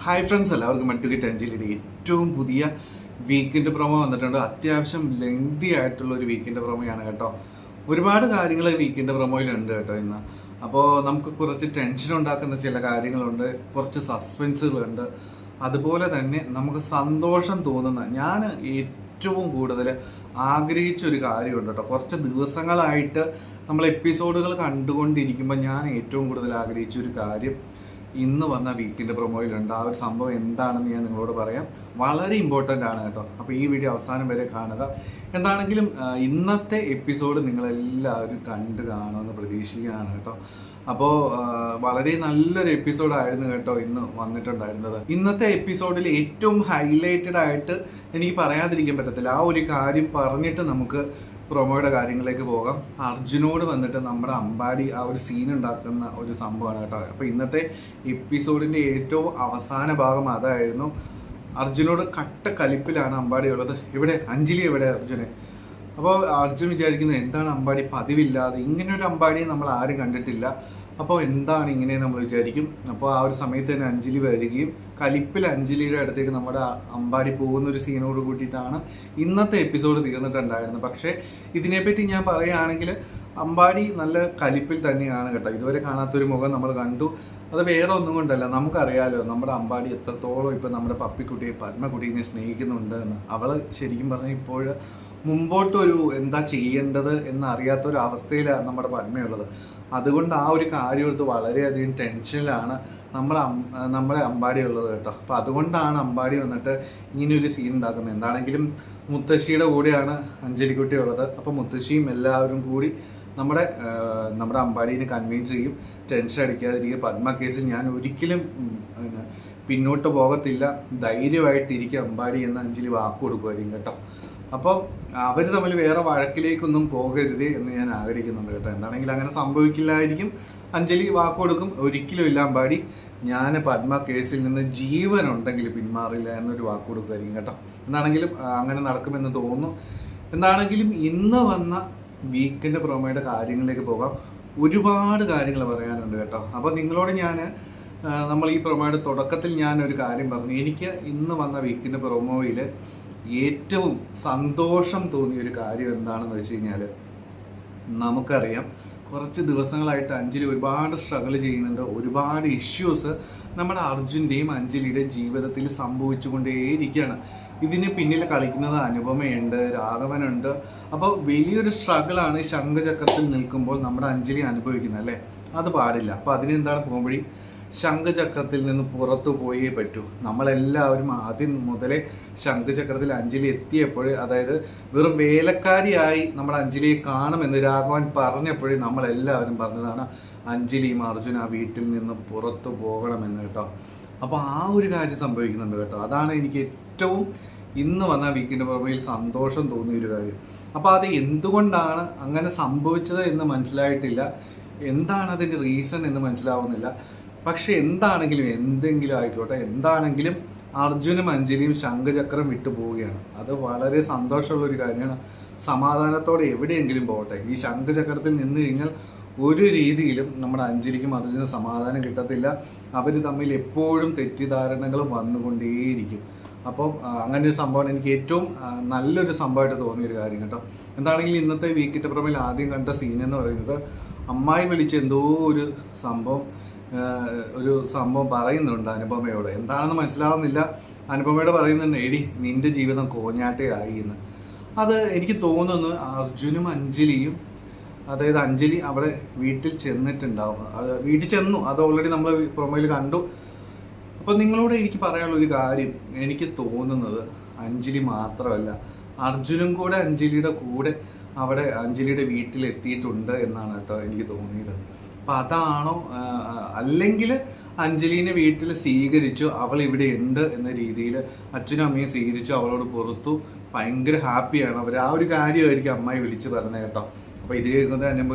Hi friends, എല്ലാവർക്കും മറ്റുകിട്ട് അഞ്ചലിയുടെ ഏറ്റവും പുതിയ വീക്കെൻഡ് പ്രൊമോ വന്നിട്ടുണ്ട്. അത്യാവശ്യം ലെങ്തി ആയിട്ടുള്ള ഒരു വീക്കെൻഡ് പ്രൊമോയാണ് കേട്ടോ. ഒരുപാട് കാര്യങ്ങൾ വീക്കെൻഡ് പ്രൊമോയിലുണ്ട് കേട്ടോ ഇന്ന്. അപ്പോൾ നമുക്ക് കുറച്ച് ടെൻഷൻ ഉണ്ടാക്കുന്ന ചില കാര്യങ്ങളുണ്ട്, കുറച്ച് സസ്പെൻസുകളുണ്ട്, അതുപോലെ തന്നെ നമുക്ക് സന്തോഷം തോന്നുന്ന ഞാൻ ഏറ്റവും കൂടുതൽ ആഗ്രഹിച്ച ഒരു കാര്യമുണ്ട് കേട്ടോ. കുറച്ച് ദിവസങ്ങളായിട്ട് നമ്മൾ എപ്പിസോഡുകൾ കണ്ടുകൊണ്ടിരിക്കുമ്പോൾ ഞാൻ ഏറ്റവും കൂടുതൽ ആഗ്രഹിച്ച ഒരു കാര്യം ഇന്ന് വന്ന വീക്കിൻ്റെ പ്രൊമോയിലുണ്ട്. ആ ഒരു സംഭവം എന്താണെന്ന് ഞാൻ നിങ്ങളോട് പറയാം. വളരെ ഇമ്പോർട്ടൻ്റ് ആണ് കേട്ടോ. അപ്പോൾ ഈ വീഡിയോ അവസാനം വരെ കാണുക. എന്താണെങ്കിലും ഇന്നത്തെ എപ്പിസോഡ് നിങ്ങളെല്ലാവരും കണ്ട് കാണുമെന്ന് പ്രതീക്ഷിക്കുകയാണ് കേട്ടോ. അപ്പോൾ വളരെ നല്ലൊരു എപ്പിസോഡായിരുന്നു കേട്ടോ ഇന്ന് വന്നിട്ടുണ്ടായിരുന്നത്. ഇന്നത്തെ എപ്പിസോഡിൽ ഏറ്റവും ഹൈലൈറ്റഡ് ആയിട്ട് എനിക്ക് പറയാതിരിക്കാൻ പറ്റത്തില്ല. ആ ഒരു കാര്യം പറഞ്ഞിട്ട് നമുക്ക് പ്രൊമോയുടെ കാര്യങ്ങളിലേക്ക് പോകാം. അർജുനോട് വന്നിട്ട് നമ്മുടെ അമ്പാടി ആ ഒരു സീൻ ഉണ്ടാക്കുന്ന ഒരു സംഭവമാണ് കേട്ടോ. അപ്പോൾ ഇന്നത്തെ എപ്പിസോഡിൻ്റെ ഏറ്റവും അവസാന ഭാഗം അതായിരുന്നു. അർജുനോട് കട്ട കലിപ്പിലാണ് അമ്പാടി ഉള്ളത്. ഇവിടെ അഞ്ജലി എവിടെ അർജുന്? അപ്പോൾ അർജുൻ വിചാരിക്കുന്നത് എന്താണ് അമ്പാടി പതിവില്ലാതെ ഇങ്ങനെ ഒരു അമ്പാടിയെ നമ്മൾ ആരും കണ്ടിട്ടില്ല, അപ്പോൾ എന്താണ് ഇങ്ങനെ നമ്മൾ വിചാരിക്കും. അപ്പോൾ ആ ഒരു സമയത്ത് തന്നെ അഞ്ജലി വരികയും കലിപ്പിൽ അഞ്ജലിയുടെ അടുത്തേക്ക് നമ്മുടെ അമ്പാടി പോകുന്ന ഒരു സീനോട് കൂട്ടിയിട്ടാണ് ഇന്നത്തെ എപ്പിസോഡ് തീർന്നിട്ടുണ്ടായിരുന്നത്. പക്ഷേ ഇതിനെപ്പറ്റി ഞാൻ പറയുകയാണെങ്കിൽ അമ്പാടി നല്ല കലിപ്പിൽ തന്നെയാണ് കേട്ടോ. ഇതുവരെ കാണാത്തൊരു മുഖം നമ്മൾ കണ്ടു. അത് വേറെ ഒന്നും കൊണ്ടല്ല, നമുക്കറിയാലോ നമ്മുടെ അമ്പാടി എത്രത്തോളം ഇപ്പം നമ്മുടെ പപ്പിക്കുട്ടിയെ പത്മക്കുട്ടീനെ സ്നേഹിക്കുന്നുണ്ട് എന്ന്. അവൾ ശരിക്കും പറഞ്ഞാൽ ഇപ്പോൾ മുമ്പോട്ടൊരു എന്താ ചെയ്യേണ്ടത് എന്നറിയാത്തൊരു അവസ്ഥയിലാണ് നമ്മുടെ പത്മയുള്ളത്. അതുകൊണ്ട് ആ ഒരു കാര്യം എടുത്ത് വളരെയധികം ടെൻഷനിലാണ് നമ്മുടെ അമ്പാടി ഉള്ളത് കേട്ടോ. അപ്പോൾ അതുകൊണ്ടാണ് അമ്പാടി വന്നിട്ട് ഇങ്ങനെയൊരു സീൻ ഉണ്ടാക്കുന്നത്. എന്താണെങ്കിലും മുത്തശ്ശിയുടെ കൂടെയാണ് അഞ്ജലിക്കുട്ടി ഉള്ളത്. അപ്പോൾ മുത്തശ്ശിയും എല്ലാവരും കൂടി നമ്മുടെ അമ്പാടീനെ കൺവിൻസ് ചെയ്യും. ടെൻഷൻ അടിക്കാതിരിക്കുക, പത്മ കേസിൽ ഞാൻ ഒരിക്കലും പിന്നോട്ട് പോകത്തില്ല, ധൈര്യമായിട്ടിരിക്കുക അമ്പാടി എന്ന് അഞ്ജലി വാക്ക് കൊടുക്കുമായിരിക്കും കേട്ടോ. അപ്പോൾ അവർ തമ്മിൽ വേറെ വഴക്കിലേക്കൊന്നും പോകരുത് എന്ന് ഞാൻ ആഗ്രഹിക്കുന്നുണ്ട് കേട്ടോ. എന്താണെങ്കിലും അങ്ങനെ സംഭവിക്കില്ലായിരിക്കും. അഞ്ജലി വാക്ക് കൊടുക്കും, ഒരിക്കലും ഇല്ല അമ്പാടി, ഞാൻ പത്മ കേസിൽ നിന്ന് ജീവനുണ്ടെങ്കിൽ പിന്മാറില്ല എന്നൊരു വാക്ക് കൊടുക്കുമായിരിക്കും കേട്ടോ. എന്താണെങ്കിലും അങ്ങനെ നടക്കുമെന്ന് തോന്നുന്നു. എന്താണെങ്കിലും ഇന്ന് വന്ന വീക്കെൻഡ് പ്രൊമോയുടെ കാര്യങ്ങളിലേക്ക് പോകാം. ഒരുപാട് കാര്യങ്ങൾ പറയാനുണ്ട് കേട്ടോ. അപ്പോൾ നിങ്ങളോട് നമ്മൾ ഈ പ്രൊമോയുടെ തുടക്കത്തിൽ ഞാനൊരു കാര്യം പറഞ്ഞു. എനിക്ക് ഇന്ന് വന്ന വീക്കെൻഡ് പ്രൊമോയിൽ ഏറ്റവും സന്തോഷം തോന്നിയ ഒരു കാര്യം എന്താണെന്ന് വെച്ച് കഴിഞ്ഞാൽ, നമുക്കറിയാം കുറച്ച് ദിവസങ്ങളായിട്ട് അഞ്ജലി ഒരുപാട് സ്ട്രഗിൾ ചെയ്യുന്നുണ്ട്. ഒരുപാട് ഇഷ്യൂസ് നമ്മുടെ അർജുൻ്റെയും അഞ്ജലിയുടെയും ജീവിതത്തിൽ സംഭവിച്ചുകൊണ്ടേയിരിക്കുകയാണ്. ഇതിന് പിന്നിൽ കളിക്കുന്നത് അനുപമയുണ്ട്, രാഘവനുണ്ട്. അപ്പോൾ വലിയൊരു സ്ട്രഗിളാണ് ഈ ശംഖചക്രത്തിൽ നിൽക്കുമ്പോൾ നമ്മുടെ അഞ്ജലി അനുഭവിക്കുന്നത് അല്ലേ. അത് പാടില്ല. അപ്പോൾ അതിനെന്താണ് പോകുമ്പഴി ശംഖചക്രത്തിൽ നിന്ന് പുറത്തു പോയേ പറ്റൂ. നമ്മളെല്ലാവരും ആദ്യം മുതലേ ശംഖചക്രത്തിൽ അഞ്ജലി എത്തിയപ്പോൾ, അതായത് വെറും വേലക്കാരിയായി നമ്മുടെ അഞ്ജലിയെ കാണുമെന്ന് രാഘവൻ പറഞ്ഞപ്പോഴേ നമ്മളെല്ലാവരും പറഞ്ഞതാണ് അഞ്ജലിയും അർജുന ആ വീട്ടിൽ നിന്ന് പുറത്തു പോകണമെന്ന് കേട്ടോ. അപ്പോൾ ആ ഒരു കാര്യം സംഭവിക്കുന്നുണ്ട് കേട്ടോ. അതാണ് എനിക്ക് ഏറ്റവും ഇന്ന് വന്ന വീക്കിൻ്റെ പുറമേയിൽ സന്തോഷം തോന്നിയൊരു കാര്യം. അപ്പോൾ അത് എന്തുകൊണ്ടാണ് അങ്ങനെ സംഭവിച്ചത് എന്ന് മനസ്സിലായിട്ടില്ല, എന്താണ് അതിൻ്റെ റീസൺ എന്ന് മനസ്സിലാവുന്നില്ല. പക്ഷെ എന്താണെങ്കിലും എന്തെങ്കിലും ആയിക്കോട്ടെ, എന്താണെങ്കിലും അർജുനും അഞ്ജലിയും ശംഖചക്രം വിട്ടു പോവുകയാണ്. അത് വളരെ സന്തോഷമുള്ളൊരു കാര്യമാണ്. സമാധാനത്തോടെ എവിടെയെങ്കിലും പോകട്ടെ. ഈ ശംഖചക്രത്തിൽ നിന്ന് കഴിഞ്ഞാൽ ഒരു രീതിയിലും നമ്മുടെ അഞ്ജലിക്കും അർജുനും സമാധാനം കിട്ടത്തില്ല. അവർ തമ്മിൽ എപ്പോഴും തെറ്റിദ്ധാരണകൾ വന്നുകൊണ്ടേയിരിക്കും. അപ്പോൾ അങ്ങനെ ഒരു സംഭവമാണ് എനിക്ക് ഏറ്റവും നല്ലൊരു സംഭവമായിട്ട് തോന്നിയൊരു കാര്യം കേട്ടോ. എന്താണെങ്കിലും ഇന്നത്തെ വീക്കിൻ്റെ പുറമേൽ ആദ്യം കണ്ട സീൻ എന്ന് പറയുന്നത്, അമ്മായി വിളിച്ച് എന്തോ ഒരു സംഭവം പറയുന്നുണ്ട് അനുപമയോട്. എന്താണെന്ന് മനസ്സിലാവുന്നില്ല. അനുപമയോട് പറയുന്നുണ്ട്, എടി നിന്റെ ജീവിതം കോഞ്ഞാട്ടയായി എന്ന്. അത് എനിക്ക് തോന്നുന്നു അർജുനും അഞ്ജലിയും, അതായത് അഞ്ജലി അവിടെ വീട്ടിൽ ചെന്നിട്ടുണ്ടാവും. വീട്ടിൽ ചെന്നു, അത് ഓൾറെഡി നമ്മൾ പ്രൊമോയിൽ കണ്ടു. അപ്പോൾ നിങ്ങളോട് എനിക്ക് പറയാനുള്ള ഒരു കാര്യം, എനിക്ക് തോന്നുന്നത് അഞ്ജലി മാത്രമല്ല അർജുനും കൂടെ അഞ്ജലിയുടെ കൂടെ അവിടെ അഞ്ജലിയുടെ വീട്ടിൽ എത്തിയിട്ടുണ്ട് എന്നാണ് കേട്ടോ എനിക്ക് തോന്നിയത്. അപ്പം അതാണോ, അല്ലെങ്കിൽ അഞ്ജലിനെ വീട്ടിൽ സ്വീകരിച്ചു, അവൾ ഇവിടെ ഉണ്ട് എന്ന രീതിയിൽ അച്ഛനും അമ്മയും സ്വീകരിച്ചു, അവളോട് പുറത്തു, ഭയങ്കര ഹാപ്പിയാണ് അവർ. ആ ഒരു കാര്യമായിരിക്കും അമ്മായി വിളിച്ച് പറഞ്ഞത് കേട്ടോ. അപ്പോൾ ഇത് കേൾക്കുന്നത്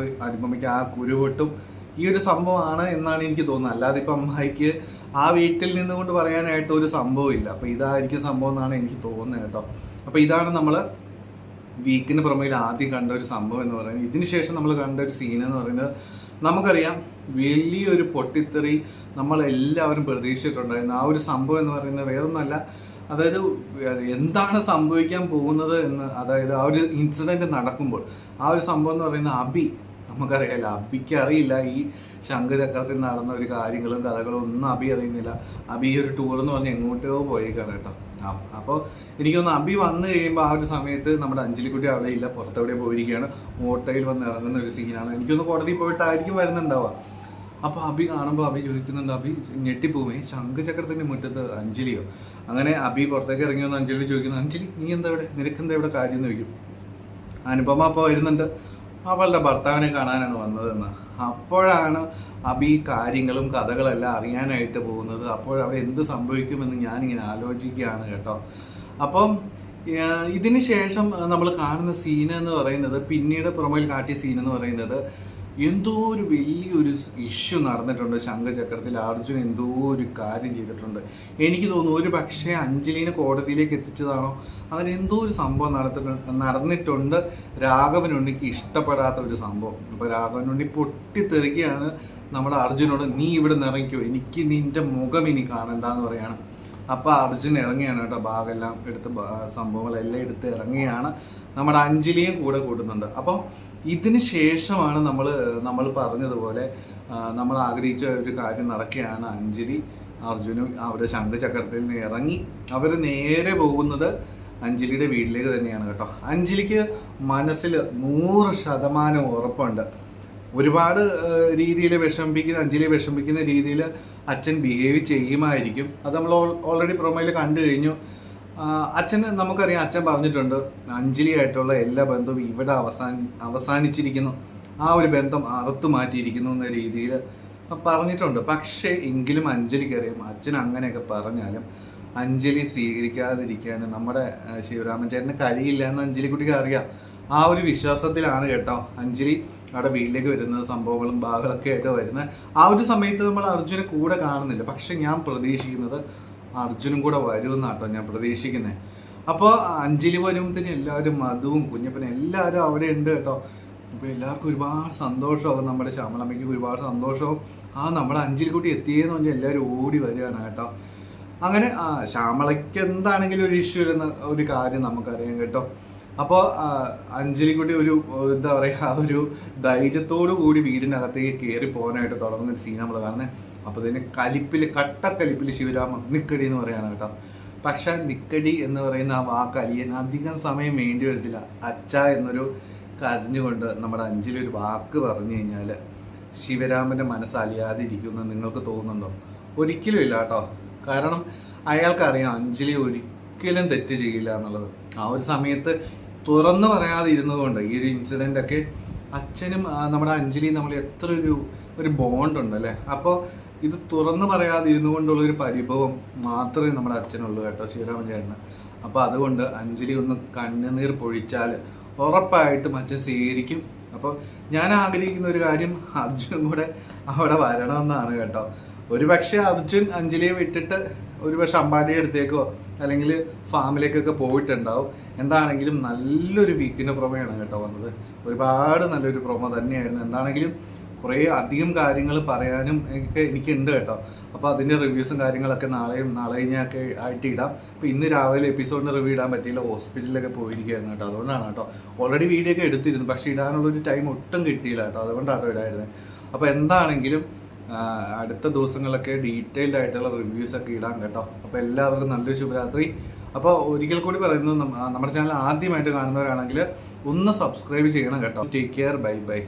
അനുപമയ്ക്ക് ആ കുരുവട്ടും ഈ ഒരു സംഭവമാണ് എന്നാണ് എനിക്ക് തോന്നുന്നത്. അല്ലാതെ ഇപ്പം അമ്മായിക്ക് ആ വീട്ടിൽ നിന്നുകൊണ്ട് പറയാനായിട്ട് ഒരു സംഭവമില്ല. അപ്പോൾ ഇതായിരിക്കും സംഭവം എന്നാണ് എനിക്ക് തോന്നുന്നത് കേട്ടോ. അപ്പോൾ ഇതാണ് നമ്മൾ വീക്കിന് പുറമേയിൽ ആദ്യം കണ്ട ഒരു സംഭവം എന്ന് പറയുന്നത്. ഇതിന് ശേഷം നമ്മൾ കണ്ട ഒരു സീൻ എന്ന് പറയുന്നത്, നമുക്കറിയാം വലിയൊരു പൊട്ടിത്തെറി നമ്മളെല്ലാവരും പ്രതീക്ഷിച്ചിട്ടുണ്ടായിരുന്നു. ആ ഒരു സംഭവം എന്ന് പറയുന്നത് വേറൊന്നുമല്ല, അതായത് എന്താണ് സംഭവിക്കാൻ പോകുന്നത് എന്ന്, അതായത് ആ ഒരു ഇൻസിഡന്റ് നടക്കുമ്പോൾ ആ ഒരു സംഭവം എന്ന് പറയുന്നത് നമുക്കറിയാലോ, അബിക്ക് അറിയില്ല ഈ ശംഖുചക്രത്തിൽ നടന്ന ഒരു കാര്യങ്ങളും കഥകളും ഒന്നും അബി അറിയുന്നില്ല. അബി ഒരു ടൂർ എന്ന് പറഞ്ഞ് എങ്ങോട്ടോ പോയേക്കാണ് കേട്ടോ. അപ്പോൾ എനിക്കൊന്ന് അബി വന്നു കഴിയുമ്പോൾ ആ ഒരു സമയത്ത് നമ്മുടെ അഞ്ജലിക്കുട്ടി അവിടെ ഇല്ല, പുറത്തെവിടെ പോയിരിക്കുകയാണ്. ഓട്ടോയിൽ വന്ന് ഇറങ്ങുന്ന ഒരു സീനാണ്. എനിക്കൊന്ന് കോടതിയിൽ പോയിട്ടായിരിക്കും വരുന്നുണ്ടാവുക. അപ്പോൾ അബി കാണുമ്പോൾ അബി ചോദിക്കുന്നുണ്ട്, അബി ഞെട്ടിപ്പോവേ, ശംഖുചക്രത്തിൻ്റെ മുറ്റത്ത് അഞ്ജലിയോ? അങ്ങനെ അബി പുറത്തേക്ക് ഇറങ്ങി വന്ന് അഞ്ജലി ചോദിക്കുന്നു, അഞ്ജലി നീ എന്താ ഇവിടെ, നിനക്കെന്താ ഇവിടെ കാര്യം എന്ന് ചോദിക്കും. അനുപമ അപ്പോൾ വരുന്നുണ്ട്, അവളുടെ ഭർത്താവിനെ കാണാനാണ് വന്നതെന്ന്. അപ്പോഴാണ് അബി കാര്യങ്ങളും കഥകളെല്ലാം അറിയാനായിട്ട് പോകുന്നത്. അപ്പോഴവിടെ എന്ത് സംഭവിക്കുമെന്ന് ഞാനിങ്ങനെ ആലോചിക്കുകയാണ് കേട്ടോ. അപ്പം ഇതിന് ശേഷം നമ്മൾ കാണുന്ന സീൻ എന്ന് പറയുന്നത്, പിന്നീട് പുറമേൽ കാട്ടിയ സീൻ എന്ന് പറയുന്നത്, എന്തോ ഒരു വലിയൊരു ഇഷ്യൂ നടന്നിട്ടുണ്ട് ശംഖുചക്രത്തിൽ. അർജുൻ എന്തോ ഒരു കാര്യം ചെയ്തിട്ടുണ്ട്. എനിക്ക് തോന്നുന്നു ഒരു പക്ഷേ അഞ്ജലിനെ കോടതിയിലേക്ക് എത്തിച്ചതാണോ, അങ്ങനെ എന്തോ ഒരു സംഭവം നടന്നിട്ടുണ്ട്. രാഘവനുണ്ണിക്ക് ഇഷ്ടപ്പെടാത്ത ഒരു സംഭവം. അപ്പോൾ രാഘവനുണ്ണി പൊട്ടിത്തെറിക്കുകയാണ് നമ്മുടെ അർജുനോട്, നീ ഇവിടെ നിറയ്ക്കോ, എനിക്ക് നിന്റെ മുഖം ഇനി കാണണ്ടെന്ന് പറയാണ്. അപ്പോൾ അർജുൻ ഇറങ്ങിയാണ് കേട്ടോ, ഭാഗമെല്ലാം എടുത്ത് സംഭവങ്ങളെല്ലാം എടുത്ത് ഇറങ്ങിയാണ്. നമ്മുടെ അഞ്ജലിയും കൂടെ കൂട്ടുന്നുണ്ട്. അപ്പം ഇതിന് ശേഷമാണ് നമ്മൾ പറഞ്ഞതുപോലെ നമ്മൾ ആഗ്രഹിച്ച ഒരു കാര്യം നടക്കുകയാണ്. അഞ്ജലി അർജുനും അവരുടെ ശംഖുചക്രത്തിൽ നിന്ന് ഇറങ്ങി അവർ നേരെ പോകുന്നത് അഞ്ജലിയുടെ വീട്ടിലേക്ക് തന്നെയാണ് കേട്ടോ. അഞ്ജലിക്ക് മനസ്സിൽ 100% ഉറപ്പുണ്ട്. ഒരുപാട് രീതിയിൽ അഞ്ജലിയെ വിഷമിപ്പിക്കുന്ന രീതിയിൽ അച്ഛൻ ബിഹേവ് ചെയ്യുമായിരിക്കും. അത് നമ്മൾ ഓൾറെഡി പ്രൊമോയിൽ കണ്ടു കഴിഞ്ഞു. അച്ഛന് നമുക്കറിയാം, അച്ഛൻ പറഞ്ഞിട്ടുണ്ട് അഞ്ജലിയായിട്ടുള്ള എല്ലാ ബന്ധവും ഇവിടെ അവസാനിച്ചിരിക്കുന്നു, ആ ഒരു ബന്ധം അറുത്തു മാറ്റിയിരിക്കുന്നു എന്ന രീതിയിൽ പറഞ്ഞിട്ടുണ്ട്. പക്ഷേ എങ്കിലും അഞ്ജലിക്കറിയാം, അച്ഛൻ അങ്ങനെയൊക്കെ പറഞ്ഞാലും അഞ്ജലി സ്വീകരിക്കാതിരിക്കാൻ നമ്മുടെ ശിവരാമൻ ചേട്ടന് കഴിയില്ല എന്ന് അഞ്ജലിക്കുട്ടിക്ക് അറിയാം. ആ ഒരു വിശ്വാസത്തിലാണ് കേട്ടോ അഞ്ജലി അവിടെ വീട്ടിലേക്ക് വരുന്നത്, സംഭവങ്ങളും ഭാഗങ്ങളൊക്കെ ആയിട്ട് വരുന്നത്. ആ ഒരു സമയത്ത് നമ്മൾ അർജുനെ കൂടെ കാണുന്നില്ല. പക്ഷെ ഞാൻ പ്രതീക്ഷിക്കുന്നത് അർജുനും കൂടെ വരുമെന്നാട്ടോ ഞാൻ പ്രതീക്ഷിക്കുന്നത്. അപ്പോൾ അഞ്ജലി വരുമ്പോഴത്തേനും എല്ലാവരും, മധുവും കുഞ്ഞപ്പനും എല്ലാവരും അവിടെ ഉണ്ട് കേട്ടോ. അപ്പോൾ എല്ലാവർക്കും ഒരുപാട് സന്തോഷമാകും, നമ്മുടെ ശ്യാമളമ്മയ്ക്ക് ഒരുപാട് സന്തോഷവും. നമ്മുടെ അഞ്ജലിക്കുട്ടി എത്തിയെന്ന് പറഞ്ഞാൽ എല്ലാവരും ഓടി വരികയാണ് കേട്ടോ. അങ്ങനെ ശ്യാമളയ്ക്ക് എന്താണെങ്കിലും ഒരു ഇഷ്യൂ വരുന്ന ഒരു കാര്യം നമുക്കറിയാം കേട്ടോ. അപ്പോൾ അഞ്ജലിക്കുട്ടി ഒരു എന്താ പറയുക, ഒരു ധൈര്യത്തോടു കൂടി വീടിനകത്തേക്ക് കയറി പോകാനായിട്ട് തുടങ്ങുന്ന ഒരു സീൻ നമ്മൾ കാണുന്നത്. അപ്പോൾ ഇതിന് കട്ടക്കലിപ്പിൽ ശിവരാമൻ നിക്കടി എന്ന് പറയാണ് കേട്ടോ. പക്ഷെ നിക്കടി എന്ന് പറയുന്ന ആ വാക്ക് അലിയൻ അധികം സമയം വേണ്ടി വരത്തില്ല. അച്ഛ എന്നൊരു കരഞ്ഞുകൊണ്ട് നമ്മുടെ അഞ്ജലി ഒരു വാക്ക് പറഞ്ഞു കഴിഞ്ഞാൽ ശിവരാമൻ്റെ മനസ്സ് അലിയാതിരിക്കുമെന്ന് നിങ്ങൾക്ക് തോന്നുന്നുണ്ടോ? ഒരിക്കലും ഇല്ല കേട്ടോ. കാരണം അയാൾക്കറിയാം അഞ്ജലി ഒരിക്കലും തെറ്റ് ചെയ്യില്ല എന്നുള്ളത്. ആ ഒരു സമയത്ത് തുറന്നു പറയാതെ ഇരുന്നതുകൊണ്ട് ഈ ഒരു ഇൻസിഡൻ്റ് ഒക്കെ അച്ഛനും നമ്മുടെ അഞ്ജലിയും നമ്മൾ എത്ര ഒരു ബോണ്ട് ഉണ്ട് അല്ലേ. അപ്പോൾ ഇത് തുറന്നു പറയാതെ ഇരുന്നു കൊണ്ടുള്ളൊരു പരിഭവം മാത്രമേ നമ്മുടെ അച്ഛനുള്ളൂ കേട്ടോ, ശിവരാമൻ ചേട്ടന്. അപ്പോൾ അതുകൊണ്ട് അഞ്ജലി ഒന്ന് കണ്ണുനീർ പൊഴിച്ചാൽ ഉറപ്പായിട്ടും അച്ഛൻ സ്വീകരിക്കും. അപ്പോൾ ഞാൻ ആഗ്രഹിക്കുന്ന ഒരു കാര്യം, അർജുനും കൂടെ അവിടെ വരണമെന്നാണ് കേട്ടോ. ഒരുപക്ഷെ അർജുൻ അഞ്ജലിയെ വിട്ടിട്ട് ഒരുപക്ഷെ അമ്പാടിയുടെ അടുത്തേക്കോ അല്ലെങ്കിൽ ഫാമിലേക്കൊക്കെ പോയിട്ടുണ്ടാവും. എന്താണെങ്കിലും നല്ലൊരു വീക്കിൻ്റെ പ്രൊമോയാണ് കേട്ടോ വന്നത്. ഒരുപാട് നല്ലൊരു പ്രൊമോ തന്നെയായിരുന്നു. എന്താണെങ്കിലും കുറേ അധികം കാര്യങ്ങൾ പറയാനും എനിക്കുണ്ട് കേട്ടോ. അപ്പോൾ അതിൻ്റെ റിവ്യൂസും കാര്യങ്ങളൊക്കെ നാളെ കഴിഞ്ഞൊക്കെ ആയിട്ട് ഇടാം. അപ്പോൾ ഇന്ന് രാവിലെ എപ്പിസോഡിന് റിവ്യൂ ഇടാൻ പറ്റിയില്ല, ഹോസ്പിറ്റലിലൊക്കെ പോയിരിക്കുകയായിരുന്നു കേട്ടോ. അതുകൊണ്ടാണ് കേട്ടോ. ഓൾറെഡി വീഡിയോ ഒക്കെ എടുത്തിരുന്നു, പക്ഷേ ഇടാനുള്ളൊരു ടൈം ഒട്ടും കിട്ടിയില്ല കേട്ടോ. അതുകൊണ്ടാണ് ഇടായിരുന്നത്. അപ്പോൾ എന്താണെങ്കിലും അടുത്ത ദിവസങ്ങളൊക്കെ ഡീറ്റെയിൽഡ് ആയിട്ടുള്ള റിവ്യൂസൊക്കെ ഇടാം കേട്ടോ. അപ്പോൾ എല്ലാവർക്കും നല്ലൊരു ശുഭരാത്രി. അപ്പോൾ ഒരിക്കൽ കൂടി പറയുന്നത്, നമ്മുടെ ചാനൽ ആദ്യമായിട്ട് കാണുന്നവരാണെങ്കിൽ ഒന്ന് സബ്സ്ക്രൈബ് ചെയ്യണം കേട്ടോ. Take care, bye bye.